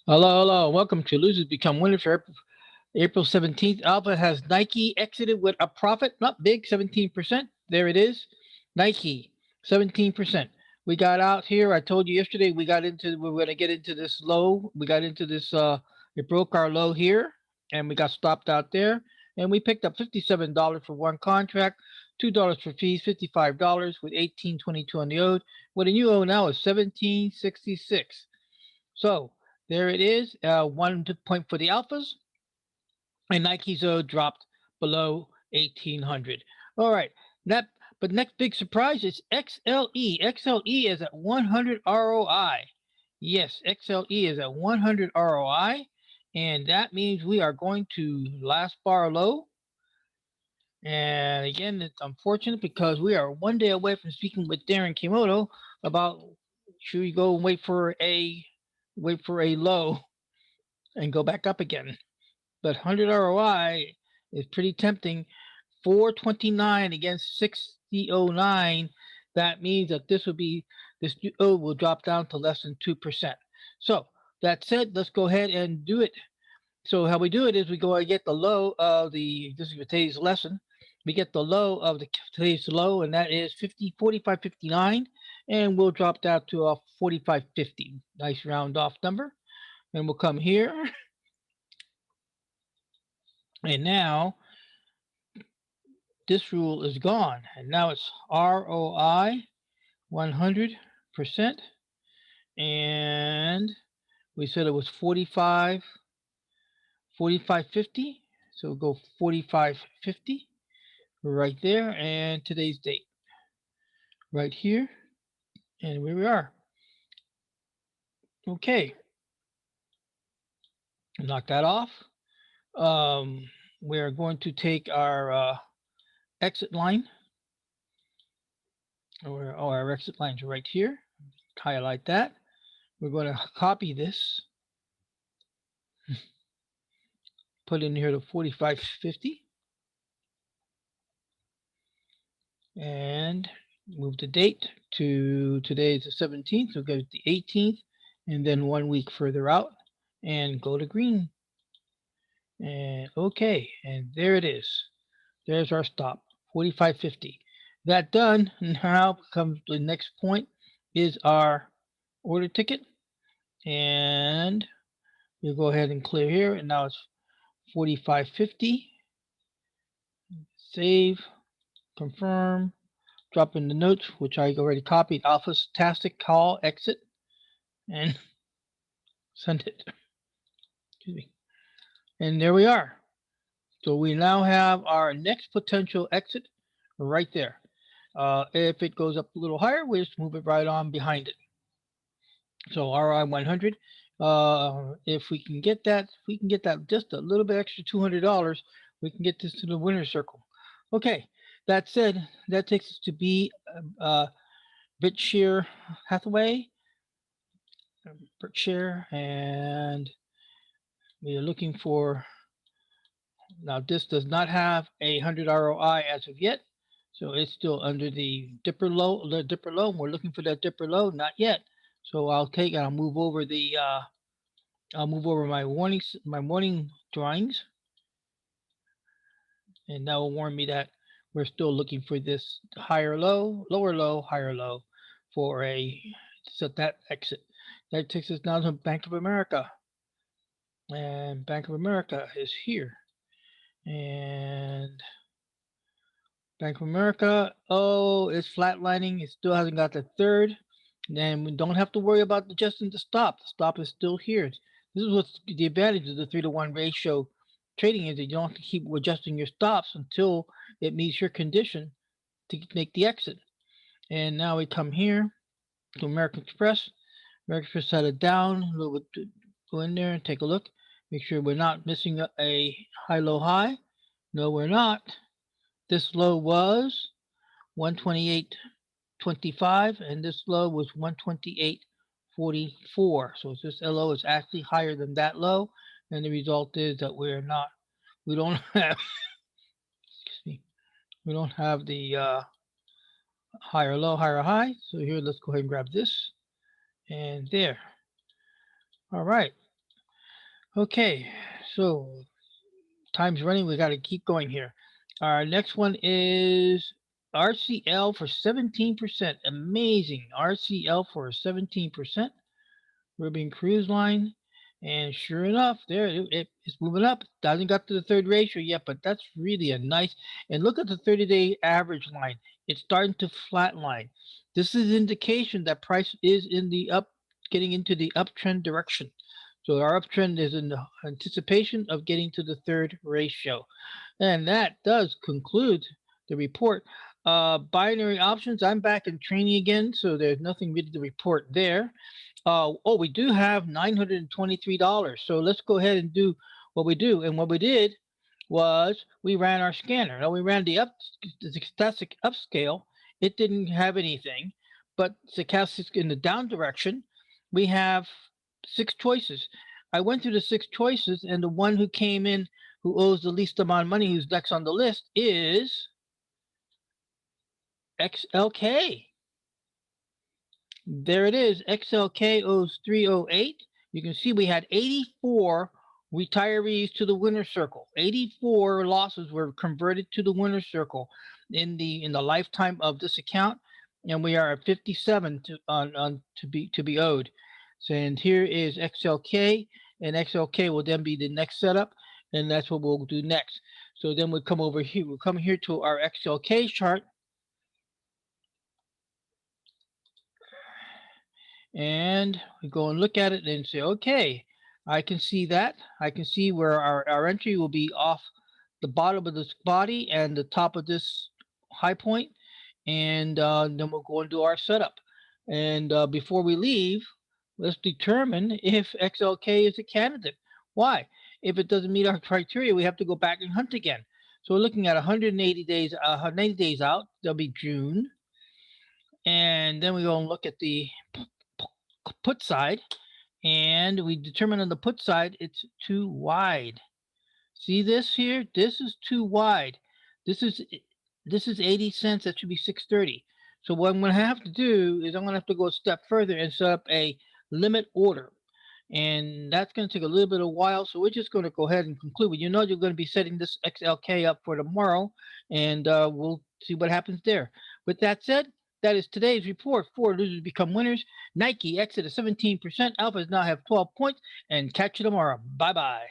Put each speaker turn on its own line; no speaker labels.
Hello, hello. Welcome to Losers Become Winners for April 17th. Alpha has Nike exited with a profit, not big, 17%. There it is. Nike, 17%. We got out here. I told you yesterday we were going to get into this low. We got into this, it broke our low here and we got stopped out there. And we picked up $57 for one contract, $2 for fees, $55 with 18.22 on the ode. What a new owe now is 17.66. So there it is. 1 point for the alphas, and Nike Zo dropped below 1800. All right. That, but next big surprise is XLE. XLE is at 100 ROI. Yes, XLE is at 100 ROI, and that means we are going to last bar low. And again, it's unfortunate because we are one day away from speaking with Darren Kimoto about should we go and wait for a low and go back up again. But 100 ROI is pretty tempting. 429 against 6009. That means that this O will drop down to less than 2%. So that said, let's go ahead and do it. So how we do it is we go and get the low of this is today's lesson. We get the low of today's low, and that is 45.59, and we'll drop down to a 45.50. Nice round off number. And we'll come here, and now this rule is gone, and now it's ROI 100%, and we said it was 45.50, so we'll go 45.50 right there, and today's date right here, and where we are. Okay, knock that off. We're going to take our exit line, or our exit lines right here. Highlight that. We're going to copy this, put in here to 45.50, and move the date to today is the 17th, so go to the 18th, and then 1 week further out, and go to green. And okay, and there it is. There's our stop, 45.50. That done, now comes the next point is our order ticket, and we'll go ahead and clear here, and now it's 45.50. Save, confirm, drop in the notes, which I already copied. Alpha's tastic call exit, and send it. Excuse me. And there we are. So we now have our next potential exit right there. If it goes up a little higher, we just move it right on behind it. So RI 100. If we can get that, just a little bit extra $200, we can get this to the winner's circle. Okay. That said, that takes us to be Berkshire Hathaway, Berkshire, and we are looking for. Now this does not have a 100 ROI as of yet, so it's still under the dipper low. The dipper low. And we're looking for that dipper low, not yet. So I'll move over my warning drawings, and that will warn me that we're still looking for this higher low, lower low, higher low for a set that exit. That takes us now to Bank of America. And Bank of America is here. And Bank of America, oh, it's flatlining. It still hasn't got the third. Then we don't have to worry about adjusting the stop. The stop is still here. This is what's the advantage of the 3-to-1 ratio trading is that you don't have to keep adjusting your stops until it meets your condition to make the exit. And now we come here to American Express. American Express had it down a little bit. Go in there and take a look. Make sure we're not missing a high-low high. No, we're not. This low was 128.25, and this low was 128.44. So this LO is actually higher than that low, and the result is that we don't have, excuse me, we don't have the higher low, higher high. So here, let's go ahead and grab this, and there. All right. Okay, so time's running. We got to keep going here. Our next one is RCL for 17%. Amazing. RCL for 17%. Caribbean Cruise Line. And sure enough, there it's moving up. Doesn't got to the third ratio yet, but that's really a nice. And look at the 30-day average line. It's starting to flatline. This is indication that price is in the up, getting into the uptrend direction. So our uptrend is in the anticipation of getting to the third ratio. And that does conclude the report. Binary options, I'm back in training again, so there's nothing really to report there. Oh, we do have $923. So let's go ahead and do what we do. And what we did was we ran our scanner. Now we ran the stochastic upscale. It didn't have anything, but stochastic in the down direction, we have six choices. I went through the six choices, and the one who came in who owes the least amount of money, who's next on the list, is XLK. There it is. XLK owes 308. You can see we had 84 retirees to the winner circle. 84 losses were converted to the winner circle in the lifetime of this account, and we are at 57 to be owed. So, and here is XLK, and XLK will then be the next setup, and that's what we'll do next. So then we'll come over here. We'll come here to our XLK chart, and we go and look at it and say, okay, I can see that. I can see where our entry will be off the bottom of this body and the top of this high point, and then we'll go and do our setup. And before we leave, let's determine if XLK is a candidate. Why? If it doesn't meet our criteria, we have to go back and hunt again. So we're looking at 180 days, 90 days out. That'll be June, and then we go and look at the put side, and we determine on the put side it's too wide. See this here? This is too wide. This is this is 80 cents. That should be 630. So what I'm going to have to do is I'm going to have to go a step further and set up a limit order. And that's going to take a little bit of while. So we're just going to go ahead and conclude. You know you're going to be setting this XLK up for tomorrow, and we'll see what happens there. With that said, that is today's report. For losers become winners. Nike exit at 17%. Alphas now have 12 points. And catch you tomorrow. Bye bye.